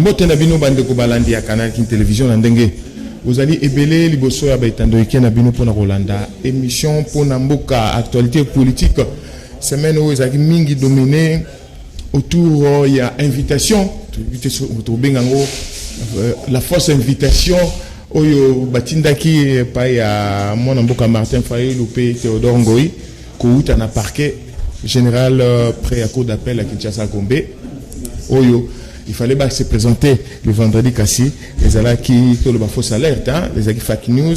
mbote na bino bande ko balandi ya Canal King Télévision na ndenge vous allez ebele liboso ya baitando eke na bino pona Rolanda émission pona mboka actualité politique semaine où ezaki mingi dominé autour il y a invitation la fausse invitation oyo batindaki pa ya mwana mboka Martin Fayulu pe Théodore Ngoyi kouta na parquet général près à cour d'appel à Kinshasa Gombe oyo il fallait se présenter le vendredi cassé les ala qui le fausse alerte hein les aki fake news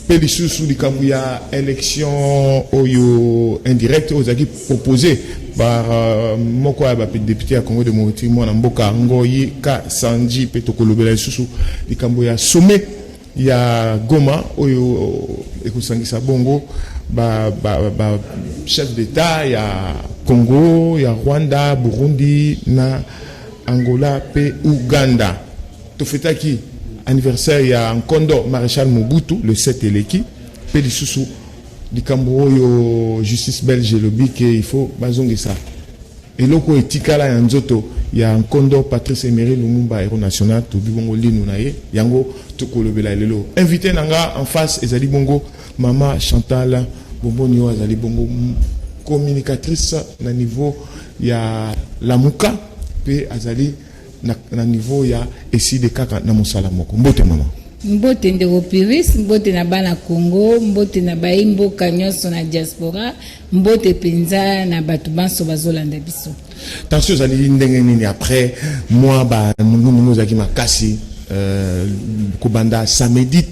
pe sous du kambuya élection oyo indirect aux aki proposé par moko ya député à Congo de Mauritanie mwana mboka Ngoyi ka Sanji pe tokolobela sous du kambuya sommet ya Goma oyo ekusangisa bongo ba chef d'état ya Congo ya Rwanda Burundi na Angola pe Uganda to fetaki anniversaire ya Nkondo Maréchal Mobutu le 7 eleki pe lisusu likambo oyo justice belge lobi ke il faut bazongisa eloko etikala ya nzoto ya Nkondo Patrice Emery Lumumba héros national to bibongo linu na ye yango tokolobela lelo invité nanga en face ezali bongo mama Chantal Bombonio azali bongo communicatrice na niveau ya Lamuka pe azali na niveau ya esi de kaka na mosala moko mbote mama mbote ndeko Piris mbote na bana Congo mbote na baimbo kanyoso na diaspora mbote penza na batu banso bazolanda biso tension zali ndenge nini après moi ba nous zaki makasi Kobanda samedi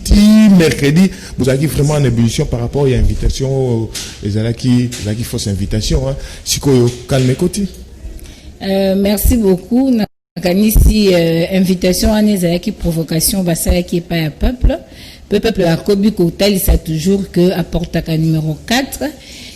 mercredi vous avez vraiment une ébullition par rapport à l'invitation les alaki fausse invitation hein sikoyo calme koti merci beaucoup nakanisi invitation aneza qui provocation basala qui pas à peuple a kobi ko talisa toujours que apporte à numéro 4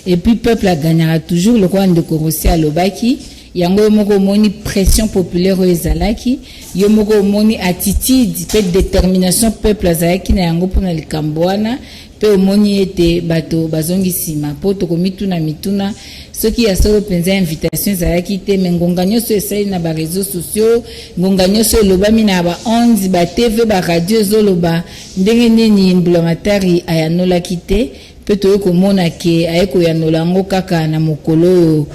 et puis peuple a gagnera toujours le roi de Korossi à Lobaki yango moko moni pression populaire ezalaki yo moko moni attitude pe détermination peuple azalaki na yango pona likambwana pe moni ete bato bazongisi mapoto komituna mituna soki ya solo penza invitation ezalaki te mengonga nyonso esali na ba réseaux sociaux ngonga nyonso elobami na ba 11 ba TV ba radio ezoloba ndenge nini emblémataire ayanolaki te peut être komona ke ayeko ya nolango kaka na mokolo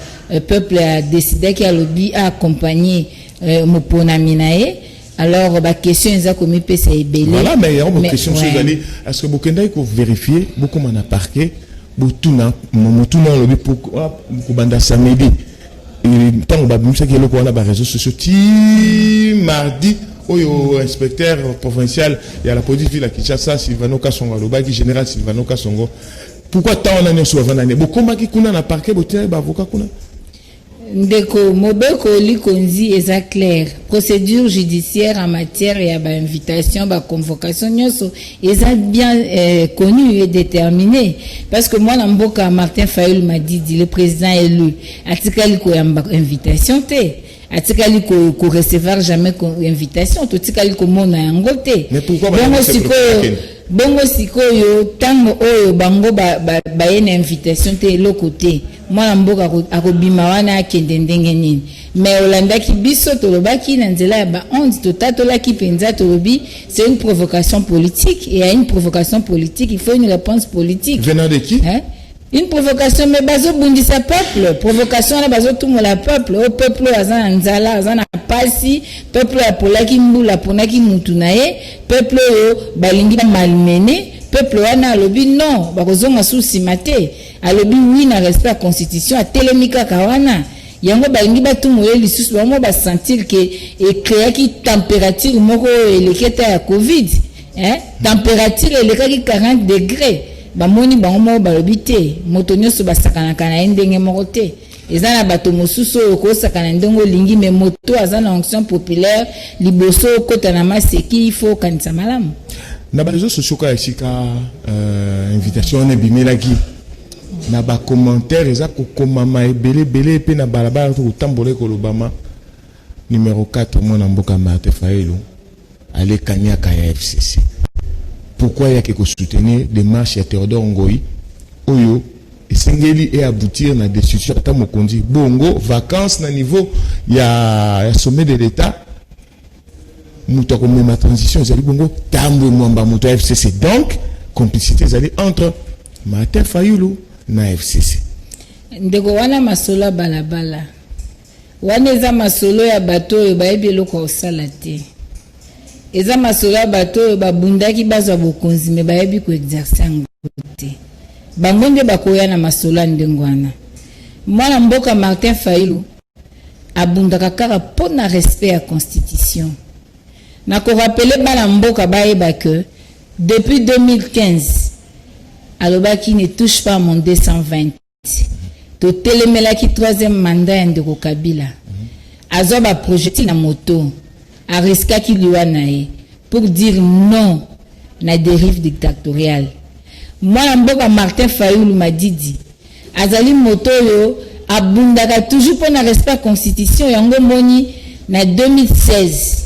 peuple a décidé qu'il a lobby à accompagner mopona minae alors ba question eza komi pesa ebele voilà mais il y a une question sur d'aller est-ce que bokenda ko vérifier beaucoup mana parquet botuna lobby pour banda samedi tant ba bimisa ki eloko wana ba réseaux sociaux ti mardi oyo inspecteur provincial ya la police ville à Kinshasa Sylvano Kasongo lobaki général Sylvano Kasongo pourquoi tant on a nyoso avant année bokoma ki kuna na parquet botia ba avocat kuna ndeko mobeko likonzi eza clair procédure judiciaire en matière ya ba invitation ba convocation nyoso eza bien connu et déterminé parce que moi na mboka Martin Fayulu m'a dit le président élu atikali ko yamba invitation te atikali ko recevoir jamais invitation to tikali ko mona yango te bongo sikoyo tango oyo bango ba yena invitation te loko te mwana mboka akobima wana akende ndenge nini mais olandaki biso tolobaki na nzela ya ba 11 totatolaki penza tolobi c'est une provocation politique et à une provocation politique il faut une réponse politique venant de qui hein? Une provocation mais bazo bundisa peuple provocation na bazo tumola peuple au peuple azana nzala azana pasi peuple apolaki mbula ponaki mutu na ye peuple yo balingi malmené peuple wana alobi non bakozonga susi mate alobi oui na respect à constitution a telemika kawana yango balingi batumola lisusu bamo ba sentir que et créer ki température moko eleketa ya covid hein température elekaki 40 degrés bamoni bango mo balobi te moto nyonso basakana kana ndenge moko te eza na bato mosusu ko sakana ndongo lingi mais moto aza na onction populaire liboso kota na maseki il faut kanisa malamu na ba réseaux sociaux ka esika invitation na bimelaki na ba commentaire eza ko komama ebele pe na balabala to tambola ko lobama numéro 4 mwana mboka Martin Fayulu ale kanyaka ya FCC. Pourquoi il y a quelque soutenir des marches à Théodore Ngoyi oyo esengeli et aboutir na destitution ata mokonzi bongo vacances na niveau ya sommet de l'état muto comme ma transition zali bongo tambo mwamba muto FCC. Donc complicité zali entre Martin Fayulu na FCC. Ndeko wana masolo balabala. Wana eza masolo ya bato oyo bayebi eloko osala te. Eza masolo ya bato oyo babundaki bazwa bokonzi me bayebi ko exercer yango te. Bango nde bakoya na masolo ndengo wana. Mwana mboka Martin Fayulu abundaka kaka po na respect ya constitution. Na ko rappeler bana mboka bayeba que depuis 2015 alobaki ne touche pas mon 220. To telemelaki troisième mandat ndeko Kabila. Azoba projectile na moto. A riskaki liwa nae pour dire non na dérive dictatoriale. Moi mboka Martin Fayulu Madidi azali moto yo abundaka toujours pour na respect constitution yango moni na 2016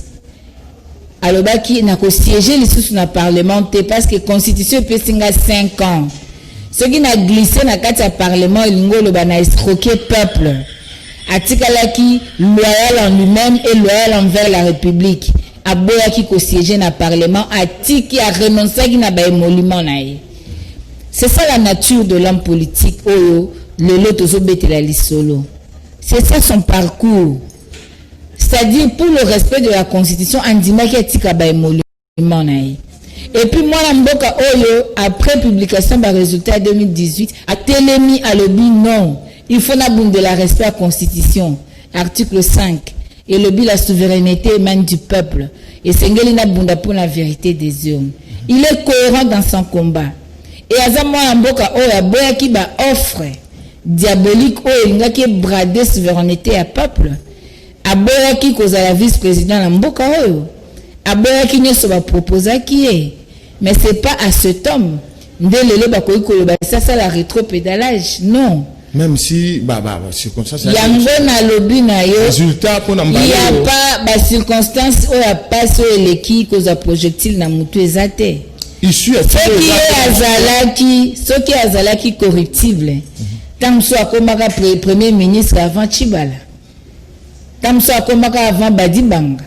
alobaki na ko siéger lisusu na parlement te parce que constitution peut singa 5 ans. Ce qui n'a glissé na kati ya parlement elingo loba na escroquer peuple. Atikalaki loyal en lui-même et loyal envers la République. Aboyaki ko siéger na parlement atiki a renoncé ki na ba émolument na ye. C'est ça la nature de l'homme politique oyo le lot ozobetela lisolo. C'est ça son parcours. C'est-à-dire pour le respect de la constitution andimaki atika ba émolument na ye. Et puis moi la mboka oyo après publication des résultats 2018 a telemi à lobby non. Il faut n'abonder la respect à la Constitution. Article 5. Et le but la souveraineté émane du peuple. Et Sengeli n'abonda pour la vérité des hommes. Il est cohérent dans son combat. Et Azamwa Mboka Oya Boya qui ba offre diabolique Oya qui brader souveraineté à peuple. Aboya qui cause la vice-président la Mboka Oyo. Aboya qui ne se va proposer qui est. Mais c'est pas à cet homme. Ndelele bakoyi koloba ça la rétropédalage. Non. Même si c'est comme ça. Yango na lobby na yo. Résultat pour na mbalo. Il y a pas ba circonstance où ya pas so eleki cause projectile na mutu ezate. Issu ce qui azalaki corruptible. Tamso akomaka premier ministre avant Chibala. Tamso akomaka avant Badibanga.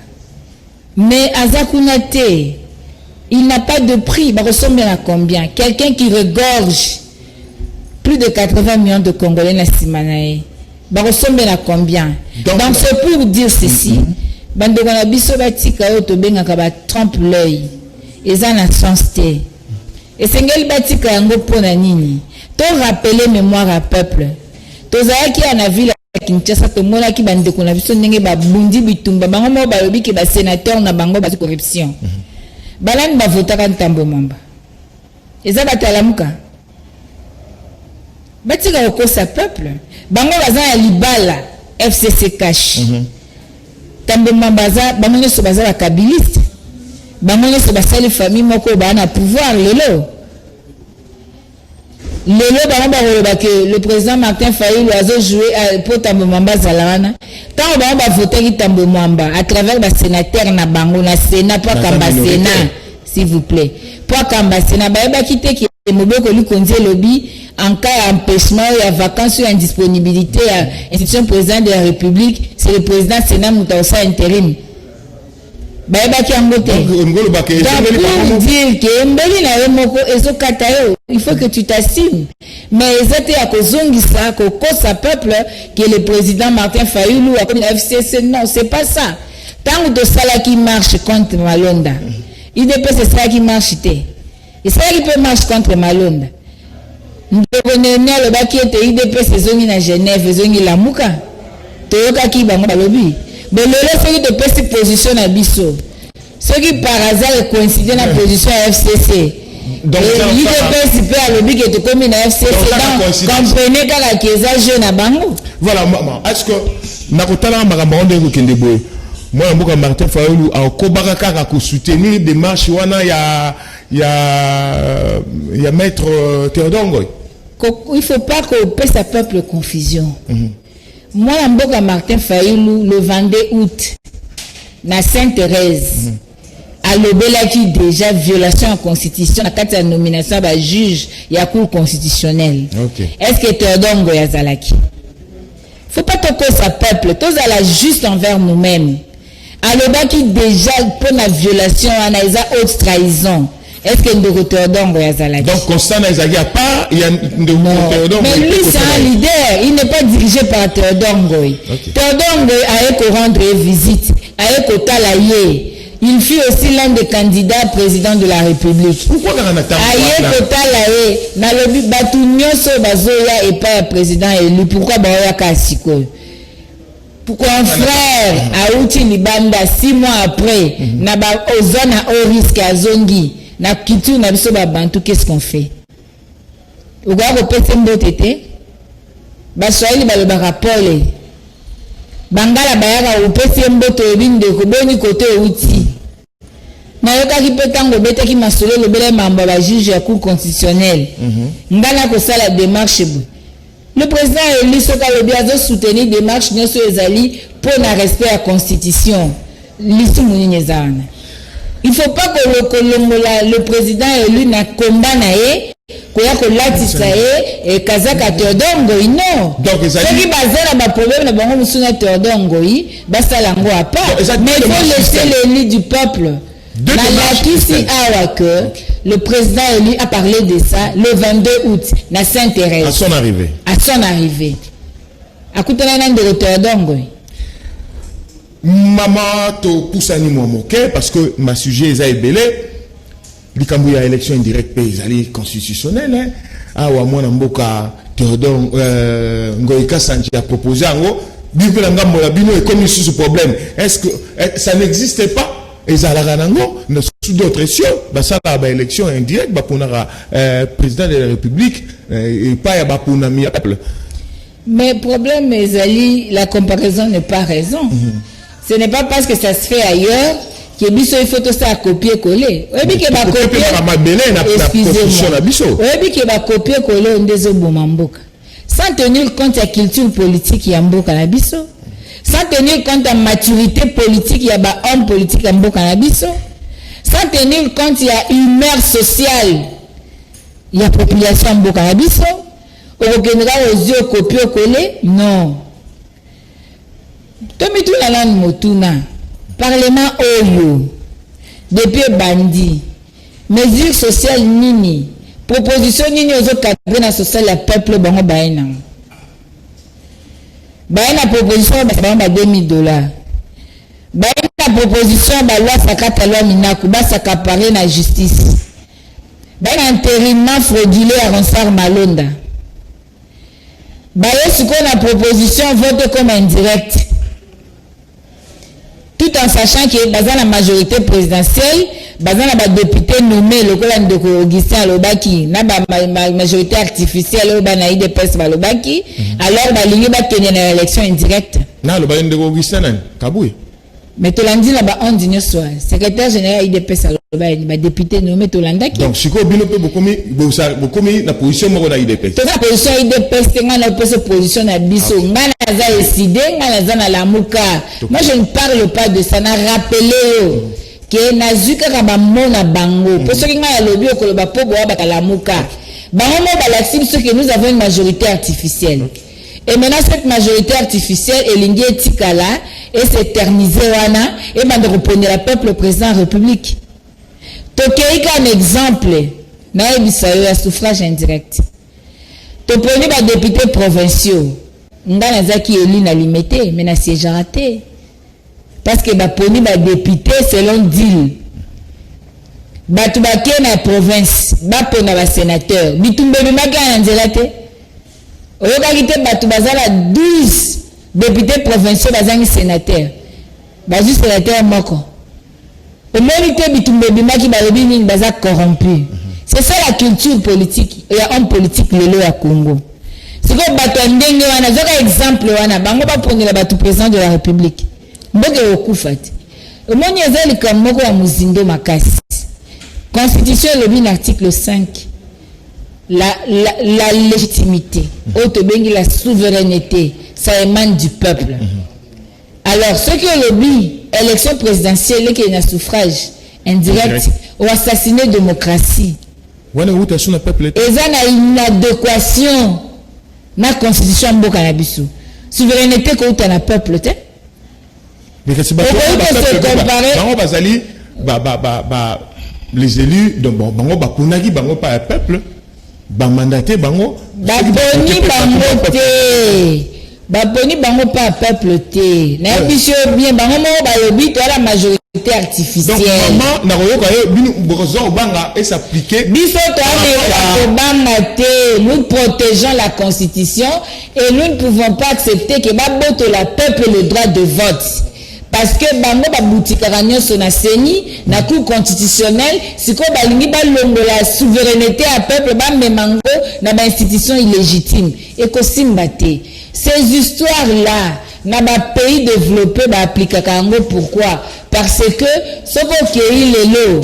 Mais azakunate il n'a pas de prix, bah ressemble à combien? Quelqu'un qui regorge plus de 80 millions de Congolais na Simanae. Bah ressemble à combien? Donc c'est pour dire ceci. Bande na biso batika o to benga ka ba trompe l'œil. Eza na sens te. Et sengeli batika yango pona nini? To rappeler mémoire à peuple. To zaki ana ville Kinshasa to mona ki bande ko na biso ndenge ba bundi bitumba bango mo ba lobi ke ba sénateur na bango ba corruption. Balani ba votaka ntambo mwamba. Eza batalamuka. Batika okosa peuple. Bango baza ya libala FCC cash. Tambo mwamba za bango nyoso baza ba kabiliste. Bango nyoso basali famille moko ba na pouvoir lelo. Lelo bango ba holoba ke le président Martin Fayulu azo jouer pour tambo mwamba zalawana. Tant bango ba voter ki tambo mwamba à travers ba sénateur na bango na Sénat pour kamba Sénat s'il vous plaît. Pour kamba Sénat ba ba kité ki mobeko li konzi lobby en cas d'empêchement et de vacances ou indisponibilité à l'institution président de la République, c'est le président Sénat Moutaoussa intérim. Ba ba ki angote. Donc pour dire que mbeli na remoko ezokatayo, il faut que tu t'assumes. Mais ezate à kozongisa ko kosa peuple que le président Martin Fayulu a comme la FCC, non, c'est pas ça. Tant de ça qui marche contre Malonda. Il dépend c'est ça qui marche té. Et ça qui peut marcher contre Malonda. Ndonene le baki était IDP saisoni na Genève, saisoni la muka. Toyoka ki bango balobi. Mais le reste qui te peut se positionner à biso. Ceux qui par hasard coïncident dans la position à FCC. Donc l'IDP peut à lobby qui est comme une FCC. Donc comprenez qu'à qui est jeune à bango. Voilà, maman. Est-ce que nakotala makambo ndeko kende boy. Moi mboka Martin Fayulu a kobaka kaka ko soutenir démarche wana ya maître Théodore Ngoy. Il faut pas qu'on paie sa peuple confusion. Moi la mboka Martin Fayulu le 22 août na Sainte-Thérèse a lobelaki déjà violation en constitution na kati ya nomination ba juge ya cour constitutionnelle. Okay. Est-ce que Théodore Ngoy azalaki? Faut pas toquer sa peuple, tous à la juste envers nous-mêmes. alobaki déjà pour la violation wana eza haute trahison. Est-ce que Ndeko Théodongo yazalaki? Donc Constant Ezagi à part, il y a Ndeko Théodongo. Mais lui c'est un leader, il n'est pas dirigé par Théodongo. Okay. Théodongo a rendre visite, a kotala. Il fut aussi l'un des candidats président de la République. Pourquoi on attend na lobi batu nyonso bazoya et pas président élu. Pourquoi baoya kasiko? Pourquoi un frère a outi libanda 6 mois après na ba ozana au risque azongi na kitu na biso ba bantu, qu'est-ce qu'on fait? Oga ko pete mbotete ba swahili ba lobaka pole bangala bayaka upesi mboto ebinde ko boni kote outi na yoka ki petango beta ki masolo le bele mamba ba juge ya cour constitutionnelle ngana ko sala démarche bu. Le président élu soka le bien de soutenir démarche nyoso ezali pour na respect à constitution lisu munye zana. Il faut pas que le président élu na combat na ye koya ko latisa ye kazaka Théodongo non. Donc ezali bazela ba problème na bango musuna Théodongo basala ngo à part. Mais il faut laisser l'élu du peuple. Le président élu a parlé de ça le 22 août na Sainte-Thérèse. À son arrivée. À son arrivée. À Koutana de Théodongo. Maman to poussani moi moqué parce que ma sujet est belé. Likambu ya élection indirecte pays constitutionnelle hein. Ah wa mwana mboka Théodongo Ngoïka Sanji a proposé ngo bibela ngambo la bino et comme ce problème. Est-ce que ça n'existait pas? Et ça sous d'autres cieux, ça la élection indirecte, pour président de la République et pas pour un peuple. Mais le problème, la comparaison n'est pas raison. Ce n'est pas parce que ça se fait ailleurs que il faut tout ça copier-coller. Sans tenir compte de la culture politique, il y a un beau cannabis. Sans tenir compte de la maturité politique, il y a un homme politique qui a un cannabis. Sans tenir compte, il y a une humeur sociale, il y a population en cannabis. Au général, aux yeux copier-coller, non. Tomi tout la langue motuna, parlement oyo, depuis bandi, mesures sociales nini, proposition nini aux autres cadres na social la peuple bango baina. Baina proposition ba $2000. Baina proposition ba loi sakata loi minaku ba sakapare na justice. Baina intérimaire frauduleux à Ronsard Malonda. Baye siko na proposition vote comme indirect. Tout en sachant que dans la majorité présidentielle, dans la député nommé le colonel de Augustin Lobaki, na majorité artificielle au banaï de pes Lobaki, alors ba ligne ba tenir l'élection indirecte. Na le colonel de Augustin Kaboui. Mais Tolandi là ba on dit soir, secrétaire général IDPS Lobaki, ba député nommé Tolandaki. Donc siko bino pe bokomi na position mo na IDPS. Toute la position IDPS tenga na position na biso, ngana za décidé, ngana za na lamuka. Moi je ne parle pas de ça, na rappeler que nazuka kaba mona bango. Pour ceux qui ngana lobi ko ba po bo ba kalamuka. Bango mo ba la ce que nous avons une majorité artificielle. Et maintenant cette majorité artificielle est linguée tikala et s'éterniser wana et m'a de reprendre le peuple président République. Tokeika un exemple na ebisayo ya suffrage indirect. To prenez ba députés provinciaux. Ngana zaki élu na limité mais na siège raté. Parce que ba poni ba député selon deal. Ba tubake na province, ba pona ba sénateur. Bitumbe bimaka na nzela te. Oyoka kite batu bazala 12 députés provinciaux bazangi sénateur. Ba juste sénateur moko. Au mérite bitumbe bimaki ba lobi nini baza corrompu. C'est ça la culture politique. Il y a un politique lelo ya Congo. C'est que bato ndenge wana zoka exemple wana bango ba prendre la batu président de la République. Mboke okufati. Au moni ezali comme moko ya muzindo makasi. Constitution le article 5. La légitimité, la souveraineté, ça émane du peuple. Alors, ceux qui ont lobby, élection présidentielle, qui est un suffrage indirect, ou assassiné la démocratie. Et ça a une adéquation dans la constitution de Bokanabisu. Souveraineté qu'on a le peuple. Mais c'est les élus donc bango bakunaki bango pas peuple ba mandaté bango baponi bango pas peuple te na biso bien bango mo ba lobi to la majorité artificielle donc maman na koyoka yo bino bozo banga et s'appliquer biso to banga te. Nous protégeons la constitution et nous ne pouvons pas accepter que baboto la peuple le droit de vote. Parce que bango babutika nyonso na seni na cour constitutionnelle siko balingi balongo la souveraineté à peuple ba memango na ba institution illégitime et ko simbate ces histoires là na ba pays développé ba appliquer kango. Pourquoi? Parce que soko ke ilelo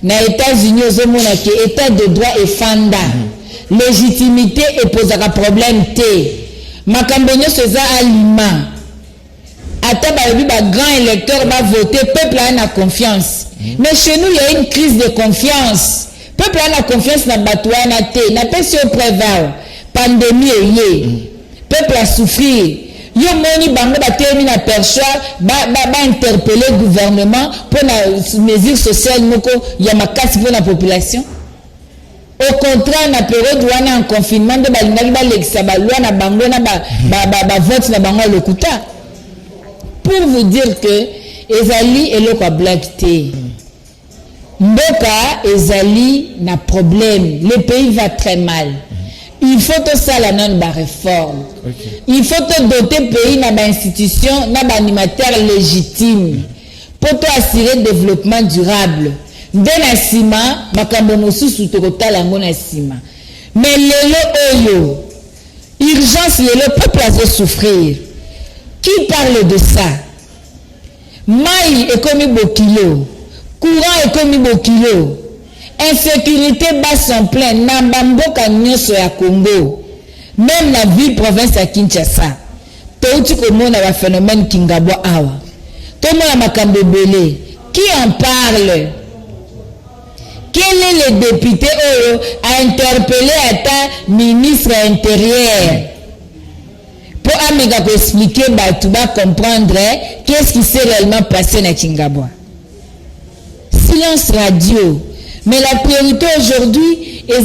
na États-Unis ozomona ke état de droit et fanda légitimité et posera problème té makambo nyonso za aliment. Attends, bah, grand électeur va voter, peuple a la confiance. Mais chez nous, il y a une crise de confiance. Peuple a la confiance dans Batouana, n'a pas sur préval. Pandémie est peuple a souffert. Yo moni bango ba termine perchoir ba interpeller le gouvernement pour la mesure sociale moko ya makasi pour la population. Au contraire, na période où on est en confinement de balingali ba lexa ba loi na bango na ba vote na bango lokuta. Pour vous dire que Ezali est le black té. Mboka Ezali n'a problème. Le pays va très mal. Il faut que ça la non ba réforme. Okay. Il faut te doter le pays na ba institution, na ba animateur légitime pour te assurer le développement durable. Dena sima makambo mosusu to kotala ngona sima. Mais lelo oyo urgence le peuple a souffrir. Qui parle de ça? Maï est comme Bokilo, courant est comme Bokilo, insécurité bas son plein, Nambambo Kanyoso à Congo, même la ville province à Kinshasa. Tout le monde a un phénomène Kingabo Awa. Tout le monde a Makambo Belé. Qui en parle? Quel est le député a interpellé un ministre intérieur? Pour amiga expliquer tu vas comprendre qu'est-ce qui s'est réellement passé na Kingabwa. Silence radio. Mais la priorité aujourd'hui est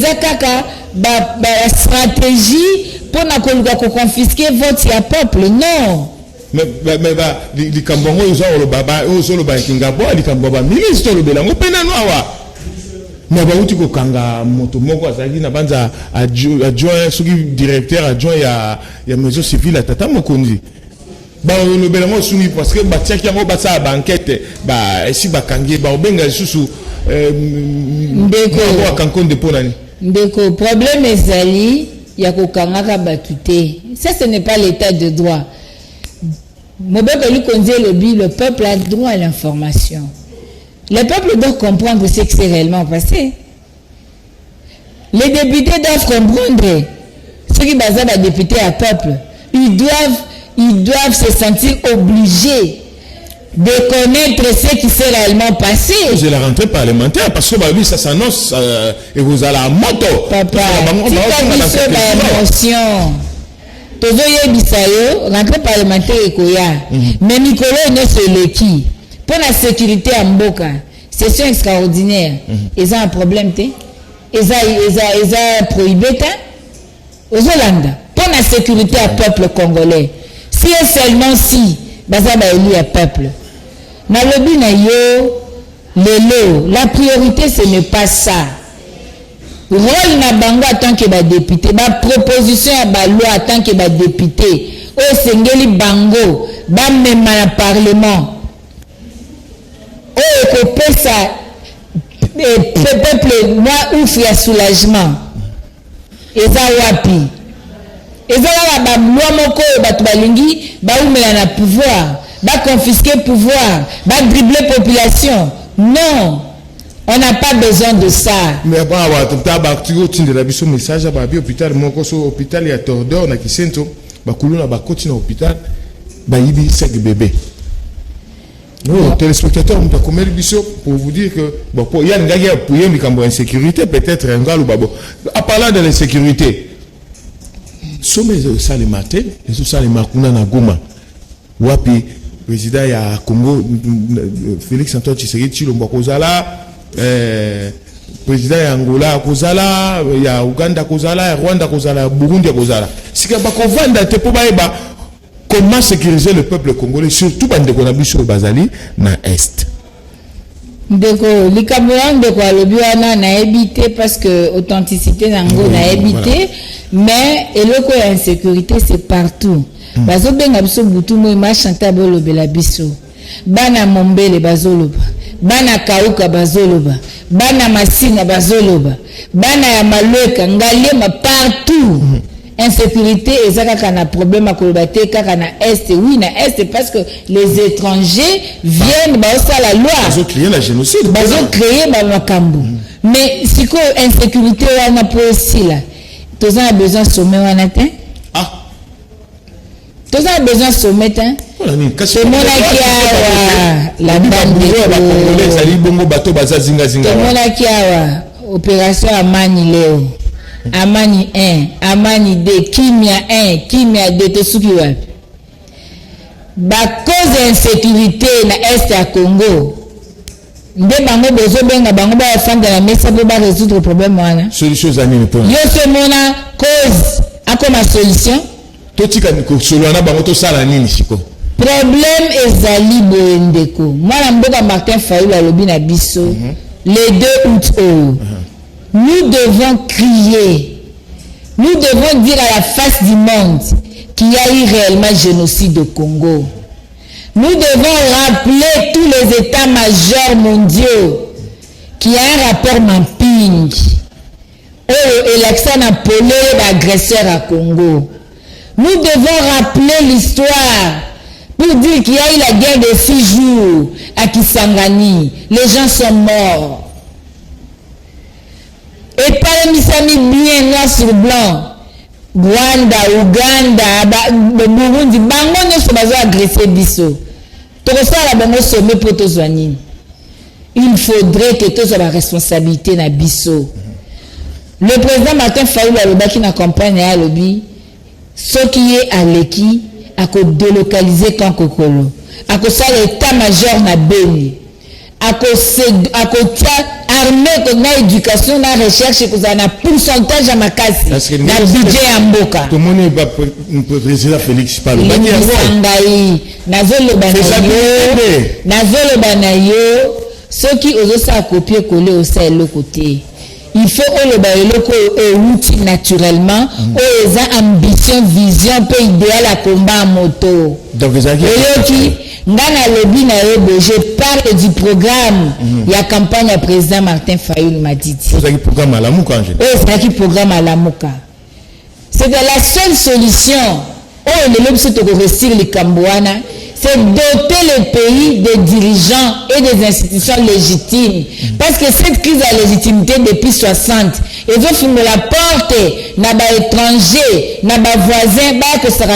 la stratégie pour ne confisquer votre peuple. Non. Mais les Cambongo ils ont le baba ils ont le baba Kingabwa les Cambongo ministre le belango pena noa. Mais bauti ko kanga moto moko azaki na banza adjoint soki directeur adjoint ya maison civile tata mokonzi ba le belango suni parce que ba tiaki yango ba sa banquette ba esi ba kangi ba obenga susu ndeko wa kankonde ponani ndeko problème ezali ya ko kangaka batute. Ça ce n'est pas l'état de droit. Mobeko likonzi le peuple a droit à l'information. Le peuple doit comprendre ce qui s'est réellement passé. Les députés doivent comprendre. Ceux qui basent les députés à peuple, ils doivent se sentir obligés de connaître ce qui s'est réellement passé. C'est la rentrée parlementaire parce que oui, ça s'annonce et vous allez à moto. Papa, si tu as dit l'émotion, rentrée parlementaire et Koya, mais Nicolas ne se le qui. Pour la sécurité à Mboka, c'est extraordinaire. Ils ont un problème, ils ont prohibé aux Hollande. Pour la sécurité à peuple congolais, si et seulement si, Bazaba élu à peuple. Dans le but la priorité ce n'est pas ça. Rôle na bango en tant que député, ma proposition à la loi en tant que député, au Sengeli bango, même dans le parlement. Oh, que ça, peuple, moi, ouf, il y a soulagement. Et ça, wapi. Et ça, là, moi, mon corps, balingi, oumela na pouvoir, confisquer pouvoir, dribbler population. Non, on n'a pas besoin de ça. Mais bon, tu as un message à l'hôpital, mon hôpital, il y a tordeur, on a qui s'ento, bakuluna, bakoti na hôpital, yibi 5 bébés. Non, téléspectateurs, on a pour vous dire que il y a une guerre pour une insécurité, peut-être un gars ou babo. En parlant de l'insécurité, sommes ça les matin, les ça les makuna na goma. Wapi président ya Congo Félix Antoine Tshisekedi Tshilombo kozala président ya Angola kozala ya Uganda kozala ya Rwanda kozala ya Burundi kozala sika bakovanda te po baeba comment sécuriser le peuple congolais surtout bandeko na biso bazali na est ndeko likambo ya ndeko alobi wana nayebi te parce que authenticité nango nayebi te mais eloko ya insécurité c'est partout bazobenga biso butu moi machanta bolobela biso bana mombele bazoloba bana kauka bazoloba bana masina bazoloba bana ya malweka ngaliema partout insécurité ezaka na problème akoloba te kaka na est oui na est parce que les étrangers viennent baosa la loi bazo créer la génocide bazo créer ba makambo mais siko insécurité wana po aussi là tous a besoin sommet wana te tous a besoin sommet hein c'est mon awa la bande les ali bongo bato baza zinga zinga c'est mon awa opération Amani leo Amani 1, Amani 2, Kimia 1, Kimia 2, Tosuki wapi. Ba cause insécurité na est ya Congo. Nde bango bezo benga bango ba fanda na mesa pour ba résoudre problème wana. Solution za nini po? Yo se mona cause akoma solution. Totika niko solo na bango to sala nini siko? Problème ezali boendeko. Mwana mboka Martin Fayulu alobi na biso le 2 août nous devons crier, nous devons dire à la face du monde qu'il y a eu réellement génocide au Congo. Nous devons rappeler tous les états-majors mondiaux qu'il y a un rapport mapping et l'accent appelé l'agresseur à Congo. Nous devons rappeler l'histoire pour dire qu'il y a eu la guerre de 6 jours à Kisangani. Les gens sont morts. Et par les misami bien noir sur blanc, Rwanda, Uganda, Burundi, bango nyonso bazo agresser biso. Tokosala bango sommet pour tozwani. Il faudrait que tous la responsabilité na biso. Le président Martin Fayulu alobaki na campagne ya lobi, soki ye aleki ako délocaliser camp Kokolo. Ako sala état-major na Beni. Ako armée comme na éducation na recherche que ça na pourcentage à makasi na budget ya mboka tout le monde va président Félix Palo ngai nazoloba na yo soki ozosa copier coller au sein le côté il faut oloba eloko outil naturellement eza ambition vision pe idéal à combat moto donc qui ngana lobi na yebo je parle du programme ya campagne ya président Martin Fayulu Madidi c'est un programme à la Mouka c'est un programme à la Mouka c'est la seule solution le lobby se to réussir les Cambouana c'est doter le pays des dirigeants et des institutions légitimes. Parce que cette crise à légitimité depuis 60, ils ont fermé la porte, n'a pas étranger, n'a pas voisin, que ça va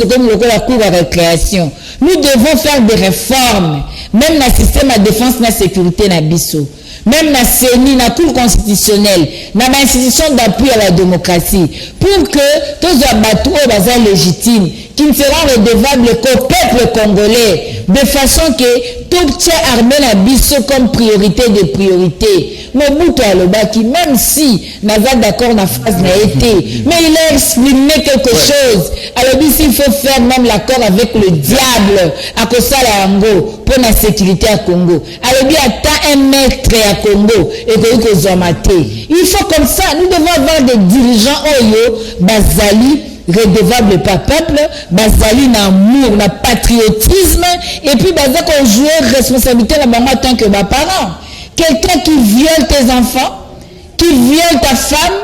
comme la cour de récréation. Nous devons faire des réformes, même dans le système de défense et de sécurité na biso. Même dans CENI, dans la Cour constitutionnelle, dans l'institution d'appui à la démocratie, pour que tous les bateaux soient légitimes, qui ne seront redevables qu'au peuple congolais, de façon que tout tient armé la biso comme priorité de priorité. Mobutu Alobaki, même si n'a pas d'accord na phrase n'a été, mais il a exprimé quelque chose. Alors il faut faire même l'accord avec le diable à Kosala Ango pour la sécurité à Congo. Alors il y a un maître à Congo et que il faut comme ça, nous devons avoir des dirigeants Oyo, Bazali, redevable par peuple, Bazali na amour, na patriotisme, et puis Bazali qu'on joue responsabilité la maman en tant que ma parent. Quelqu'un qui viole tes enfants, qui viole ta femme,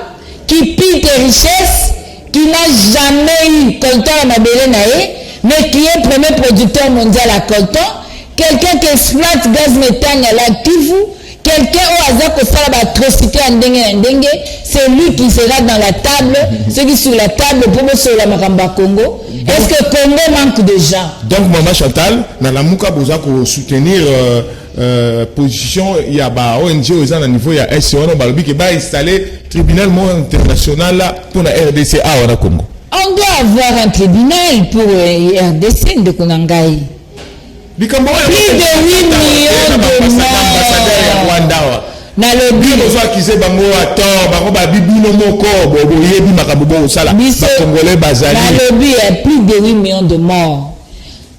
qui pille tes richesses, qui n'a jamais eu coltan à Mabélé Naé, mais qui est premier producteur mondial à coltan, quelqu'un qui exploite gaz méthane à la Kivu, quelqu'un au hasard qui fait l'atrocité en dengue, c'est lui qui sera dans la table, ceux qui sur la table pour me sauver la Makamba Congo. Est-ce que Congo manque de gens? Donc, Maman Chantal, dans la Mouka, vous avez soutenir position, il y a des ONG au niveau, il y a SCO, qui va installer tribunal international pour la RDC à Congo. On doit avoir un tribunal pour RDC de Konangaï. Plus de 8 millions de morts. Na le but de soit qui s'est bango à tort, bango ba bibino moko, bobo yebi makabobo osala. Congolais bazali. Na le but il y a plus de 8 millions de morts.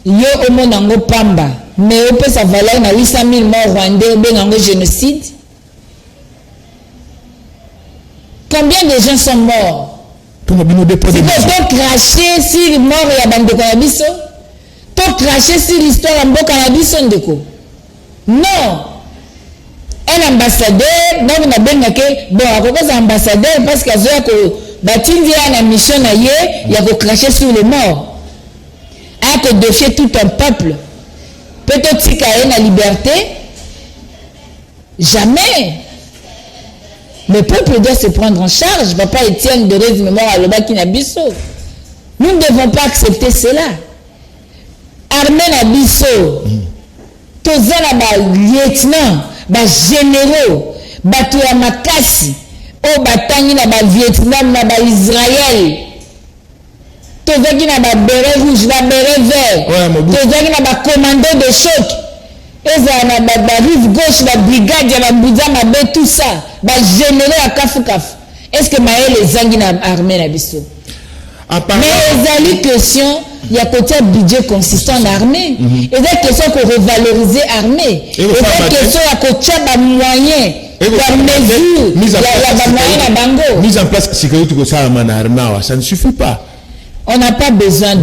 Yo omo nango pamba, mais on peut sa valeur na 800 000 morts rwandais ben nango génocide. Combien de gens sont morts? Tout le monde dépose. Si tu cracher sur mort ya bande cannabis, tu cracher sur l'histoire en mboka cannabis ndeko. Non. Un ambassadeur, donc on a bien que bon, à cause ambassadeur parce qu'il y a que Batindi a une mission à y, il y a que cracher sur les morts, a que défier tout un peuple. Peut-être qu'il y a la liberté, jamais. Le peuple doit se prendre en charge. Papa Étienne de Rez mémoire à l'Oba Kinabiso. Nous ne devons pas accepter cela. Armée Nabiso, Tozana ba lieutenant. Ba généraux bato ya makasi o batangi na ba Vietnam na ba Israël tozaki na ba béret rouge ba béret vert tozaki na ba commando de choc eza na ba rive gauche ba brigade ya ba Mbuza mabe tout ça ba généraux ya kafu est-ce que maël ezangi na armée na biso mais ezali question il y a côté budget consistant en armée. Et des questions pour revaloriser l'armée. Et des questions à côté de moyens. La mesure. Mise en place sécurité que ça ne suffit pas. On n'a pas besoin de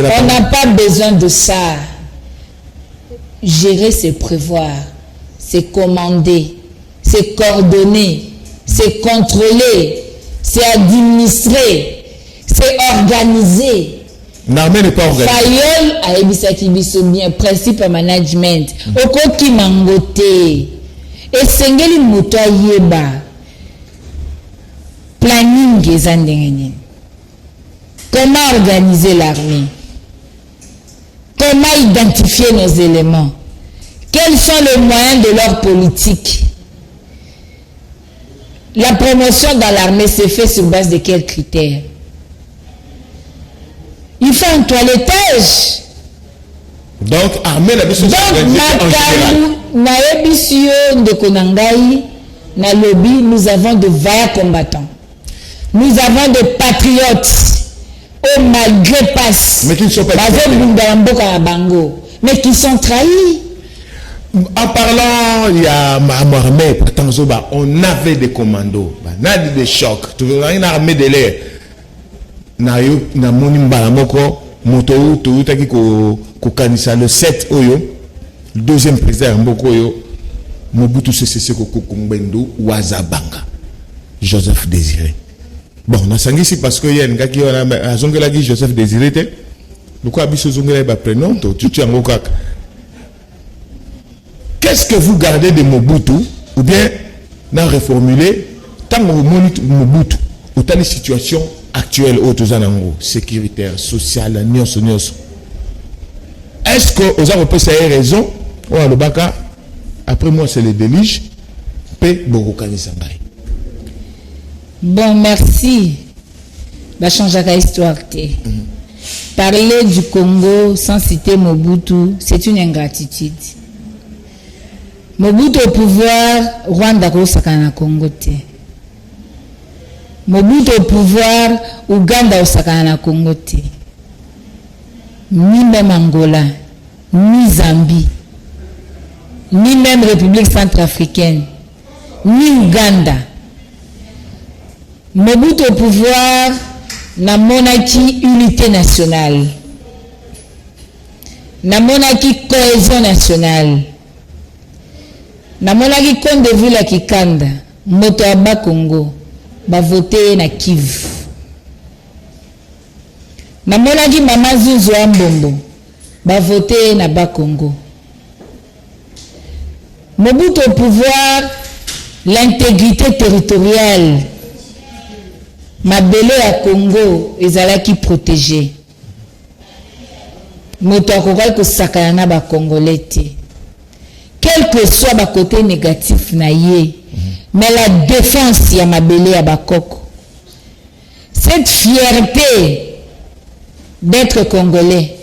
on n'a pas besoin de ça. Gérer, c'est prévoir, c'est commander, c'est coordonner, c'est contrôler, c'est administrer. C'est organisé. L'armée n'est pas organisée. Fayol a ebisaki biso bien principe management. Okoki mangote. Et sengeli moto yeba. Planning ezandengeni. Comment organiser l'armée? Comment identifier nos éléments? Quels sont les moyens de leur politique? La promotion dans l'armée se fait sur base de quels critères? Il faut un toilettage. Donc, armée la mission nous avons de vaillants combattants. Nous avons des patriotes. Au malgré passe. Mais qui ne sont pas mais qui sont trahis. En parlant, il y a armée, on avait des commandos, on a des chocs, une armée de l'air. Na moni mbala moko moto toyutaki ko kanisa le 7 oyo le deuxième président mboko oyo Mobutu Sese Seko Ngbendu Wazabanga Joseph Désiré. Bon, na sangi si parce que y a un gars qui a zongela gi Joseph Désiré te pourquoi biso zongela ba prénom to tu ango kaka. Qu'est-ce que vous gardez de Mobutu ou bien na reformuler tant Mobutu ou telle situation actuelle autozanango sécuritaire sociale nyonso. Est-ce que aux avez ça raison ou le baka après moi c'est les délige pe bokokani sangai. Bon, merci. Bah changer la histoire. Parler du Congo sans citer Mobutu, c'est une ingratitude. Mobutu au pouvoir, Rwanda ko sakana Congo te. Mobutu au pouvoir, Ouganda au sakana Congo te. Ni même Angola, ni Zambie, ni même République centrafricaine, ni Ouganda. Mobutu au pouvoir, na monarchie unité nationale, na monarchie cohésion nationale, na monarchie compte de ville à Kikanda, moto aba Congo, ba voter na Kivu. Na monarchie Mama Zuzu Ambombo, ba voter na ba Congo. Mobutu au pouvoir, l'intégrité territoriale. Mabele à Congo ezalaki protégé. Moto akoka ko sakana ba Congolais te. Quel que soit ba côté négatif na yé, mais la défense ya mabele ya bakoko. Cette fierté d'être congolais,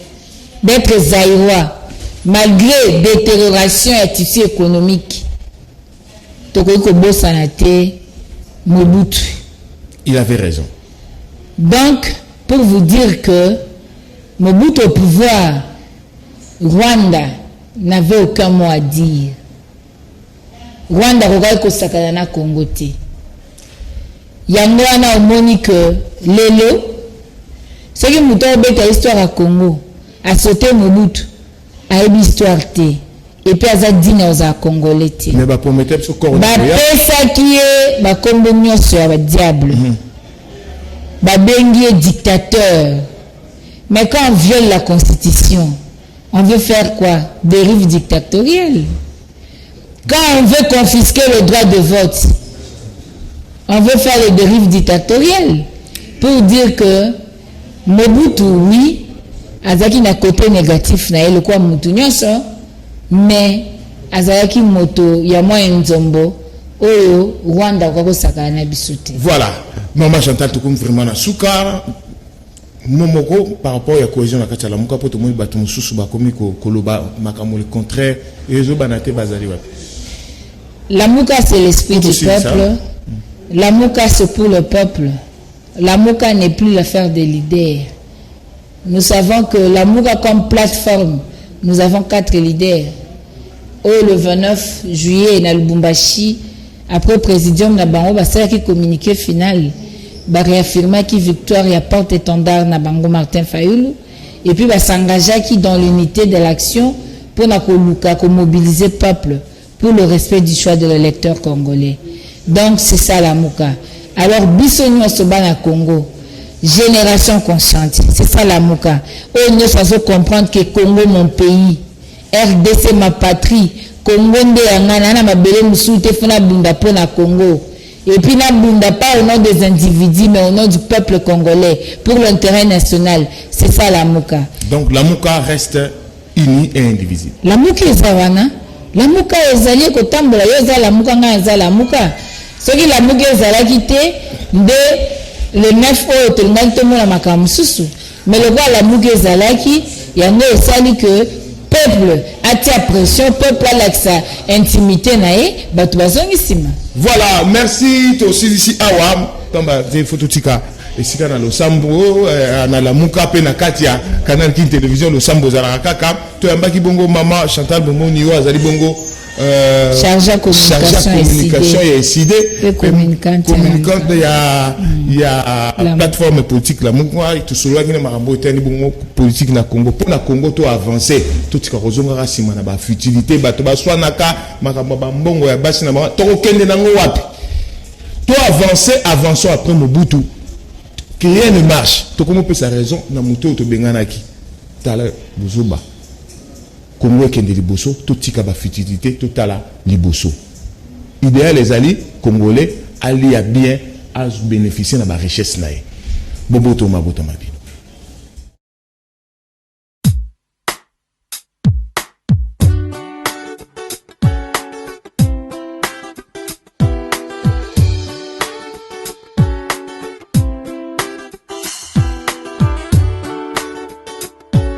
d'être zaïrois, malgré détérioration et tissu économique. Il avait raison. Donc, pour vous dire que Mobutu au pouvoir, Rwanda n'avait aucun mot à dire. Rwanda regarde que Sakalana Congo te. Yango wana omoni que lelo ce qui muto beta histoire à Congo a sauté Mobutu a une histoire te et puis aza dina aux congolais te. Mais ba promettre ce corps. Ba pesa qui est ba kombo nyonso ya ba diable. Ba bengi dictateur. Mais quand on viole la constitution, on veut faire quoi? Dérive dictatoriale. Quand on veut confisquer le droit de vote, on veut faire les dérives dictatoriales pour dire que Mobutu, oui, azaki na côté négatif na ele kwa mutu nyonso, mais azaki moto ya mwa nzombo oyo Rwanda kwa kosaka na bisute. Voilà, Maman Chantal tukum vraiment na suka momoko par rapport à la cohésion na kati la muka po to mo batu mususu ba komi ko koloba makambo le contraire et zo banate bazali wapi. La Mouka, c'est l'esprit du peuple. La Mouka, c'est pour le peuple. La Mouka n'est plus l'affaire des leaders. Nous savons que la Mouka, comme plateforme, nous avons 4 leaders. Le 29 juillet, dans le Lubumbashi, après le présidium, c'est là qui communiqué final, réaffirmer qui victoire et porte étendard na bango Martin Fayulu, et puis s'engager qui dans l'unité de l'action pour mobiliser le peuple pour le respect du choix de l'électeur congolais. Donc c'est ça la Mouka. Alors Bissonio Sobana Congo, génération consciente, c'est ça la Mouka. Nous devons comprendre que Congo mon pays, RDC ma patrie, Congo nde yangana na mabele musuite funa bunda po na Congo. Et puis na bunda pas au nom des individus mais au nom du peuple congolais pour l'intérêt national. C'est ça la Mouka. Donc la Mouka reste unie et indivisible. La Mouka est zawana. La Mouka ezali kotambola yo za la Mouka nga za la Mouka. Ce qui la Mouka ezalaki te de le 9 oyo tolingaki tomona makambo susu. Mais le roi la Mouka ezalaki yango esali que peuple atia pression, peuple a l'accès intimité nae batu bazongi sima. Voilà, merci to ici awa tamba de phototika esika na losambo na la Mouka pe na katia canal King télévision losambo za kaka to yambaki bongo mama Chantal bongo niyo azali bongo chargé communication et SID communicante ya plateforme politique la Mouka to solo ngina makambo tani bongo politique na Congo pour na Congo to avancer to tika kozonga rasima na ba futilité bato ba swanaka makambo ba mbongo ya basi na to kende nango wapi to avançons après Mobutu que rien ne marche. Tout comme on peut sa raison, na muto to benganaki. Tala buzuba. Congo kende liboso, tout tika ba futilité, tout tala liboso. Idéal les alliés congolais alliés à bien à bénéficier de la richesse nae. Boboto maboto mabi.